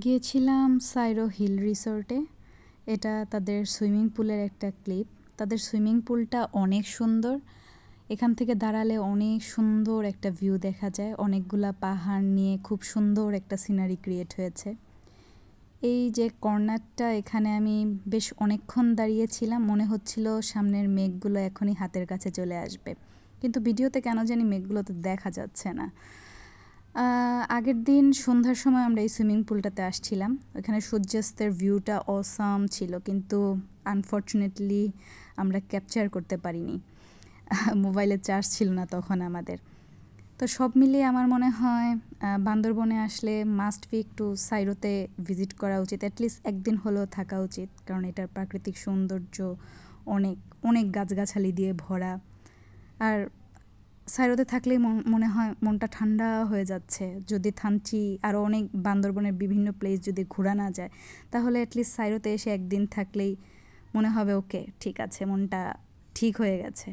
গিয়েছিলাম সাইরো হিল রিসোর্টে। এটা তাদের সুইমিং পুলের একটা ক্লিপ। তাদের সুইমিং পুলটা অনেক সুন্দর। এখান থেকে দাঁড়ালে অনেক সুন্দর একটা ভিউ দেখা যায়। অনেকগুলা পাহাড় নিয়ে খুব সুন্দর একটা সিনারি ক্রিয়েট হয়েছে। এই যে কর্নারটা, এখানে আমি বেশ অনেকক্ষণ দাঁড়িয়েছিলাম। মনে হচ্ছিল সামনের মেঘগুলো এখনই হাতের কাছে চলে আসবে, কিন্তু ভিডিওতে কেন জানি মেঘগুলো তো দেখা যাচ্ছে না। আগের দিন সন্ধ্যার সময় আমরা এই সুইমিং পুলটাতে আসছিলাম। ওখানে সূর্যাস্তের ভিউটা অসাম ছিল, কিন্তু আনফর্চুনেটলি আমরা ক্যাপচার করতে পারিনি। মোবাইলে চার্জ ছিল না তখন আমাদের। তো সব মিলিয়ে আমার মনে হয় বান্দরবনে আসলে মাস্ট বি একটু সাইরোতে ভিজিট করা উচিত, অ্যাটলিস্ট একদিন হলেও থাকা উচিত, কারণ এটার প্রাকৃতিক সৌন্দর্য অনেক অনেক গাছগাছালি দিয়ে ভরা। আর সাইরোতে থাকলেই মনে হয় মনটা ঠান্ডা হয়ে যাচ্ছে। যদি থানচি আরও অনেক বান্দরবনের বিভিন্ন প্লেস যদি ঘোরা না যায়, তাহলে অ্যাটলিস্ট সাইরোতে এসে একদিন থাকলেই মনে হবে ওকে ঠিক আছে, মনটা ঠিক হয়ে গেছে।